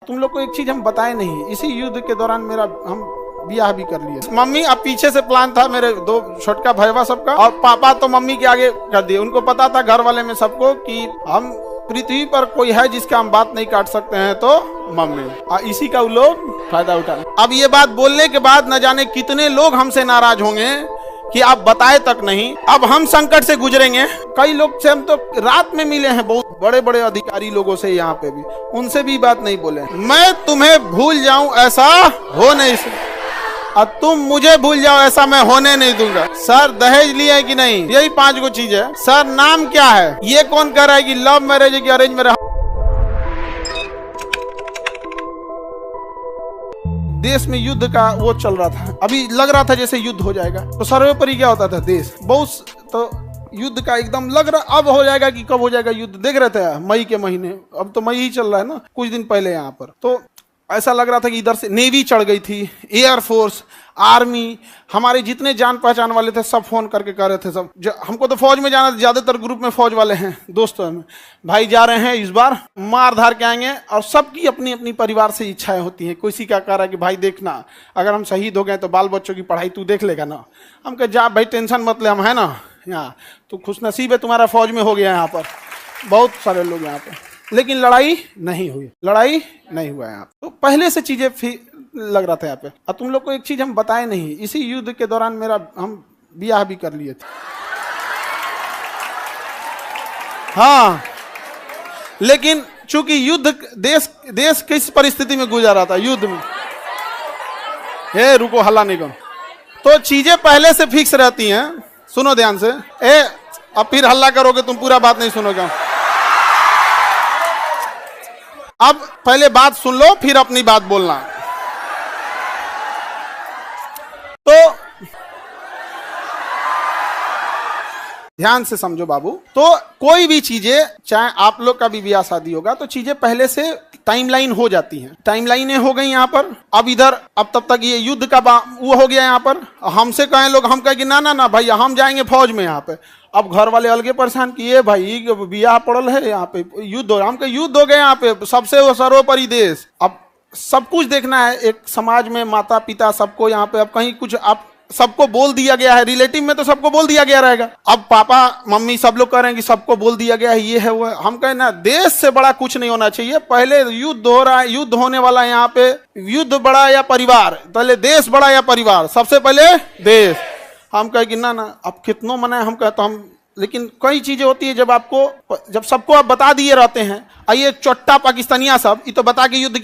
तुम लोग को एक चीज हम बताए नहीं, इसी युद्ध के दौरान हम ब्याह भी कर लिए। मम्मी अब पीछे से प्लान था, मेरे दो छोटका भैया सबका, और पापा तो मम्मी के आगे कर दिए। उनको पता था घर वाले में सबको कि हम पृथ्वी पर कोई है जिसका हम बात नहीं काट सकते हैं तो मम्मी। इसी का वो लोग फायदा उठा। अब ये बात बोलने के बाद न जाने कितने लोग हमसे नाराज होंगे कि आप बताए तक नहीं। अब हम संकट से गुजरेंगे। कई लोग से हम तो रात में मिले हैं, बहुत बड़े बड़े अधिकारी लोगों से, यहाँ पे भी उनसे भी बात नहीं बोले। मैं तुम्हें भूल जाऊं ऐसा हो नहीं सकता, और तुम मुझे भूल जाओ ऐसा मैं होने नहीं दूंगा। सर दहेज लिए है कि नहीं, यही 5 गो चीज है। सर नाम क्या है, ये कौन कह रहा है कि लव मैरिज है कि अरेंज मैरिज। देश में युद्ध का वो चल रहा था, अभी लग रहा था जैसे युद्ध हो जाएगा। तो सर्वोपरि क्या होता था, देश बहुत तो युद्ध का एकदम लग रहा, अब हो जाएगा कि कब हो जाएगा युद्ध। देख रहे थे मई के महीने, अब तो मई ही चल रहा है ना, कुछ दिन पहले यहाँ पर तो ऐसा लग रहा था कि इधर से नेवी चढ़ गई थी, एयरफोर्स, आर्मी, हमारे जितने जान पहचान वाले थे सब फोन करके कह रहे थे सब। हमको तो फौज में जाना, ज्यादातर ग्रुप में फौज वाले हैं दोस्तों में, भाई जा रहे हैं इस बार, मार धार के आएंगे। और सबकी अपनी अपनी परिवार से इच्छाएं होती हैं। किसी का कह रहा है कि भाई देखना, अगर हम शहीद हो गए तो बाल बच्चों की पढ़ाई तू देख लेगा ना। हम कहे जा भाई टेंशन मत ले, हम है ना यहाँ, तो खुशनसीब है तुम्हारा फौज में हो गया यहाँ पर, बहुत सारे लोग यहाँ पर। लेकिन लड़ाई नहीं हुई, लड़ाई नहीं हुआ यहाँ। तो पहले से चीजें लग रहा था यहाँ पे। और तुम लोग को एक चीज हम बताए नहीं, इसी युद्ध के दौरान हम ब्याह भी कर लिए थे। हाँ, लेकिन चूंकि युद्ध देश किस परिस्थिति में गुजर रहा था, युद्ध में, हे रुको हल्ला नहीं करो, तो चीजें पहले से फिक्स रहती हैं। सुनो ध्यान से, अब फिर हल्ला करोगे तुम, पूरा बात नहीं सुनोगे। अब पहले बात सुन लो फिर अपनी बात बोलना। तो ध्यान से समझो बाबू, तो कोई भी चीजें, चाहे आप लोग का भी ब्याह शादी होगा, तो चीजें पहले से टाइमलाइन हो जाती हैं। टाइमलाइनें हो गई यहाँ पर। अब इधर अब तब तक ये युद्ध का वो हो गया यहाँ पर। हमसे कहें लोग, हम कहें कि ना ना ना भाई हम जाएंगे फौज में यहाँ पे। अब घर वाले अलगे परेशान किए, भाई ब्याह पड़ल है यहाँ पे, युद्ध हो रहा। हम कहे युद्ध हो गए यहाँ पे, सबसे वो सर्वोपरि देश। अब सब कुछ देखना है, एक समाज में माता पिता सबको यहाँ पे, अब कहीं कुछ आप सबको बोल दिया गया है, रिलेटिव में तो सबको बोल दिया गया रहेगा। अब पापा मम्मी सब लोग कह रहे हैं कि सबको बोल दिया गया है, ये है वो है। हम कहें ना, देश से बड़ा कुछ नहीं होना चाहिए। पहले युद्ध हो रहा है, युद्ध होने वाला है यहाँ पे, युद्ध बड़ा या परिवार, पहले देश बड़ा या परिवार, सबसे पहले देश। हम कहे कि ना ना, अब कितनों मनाए, हम कहते हम, लेकिन कई चीजें होती है जब सबको आप बता दिए रहते हैं। ये चोट्टा पाकिस्तानिया सब, ये तो बता के युद्ध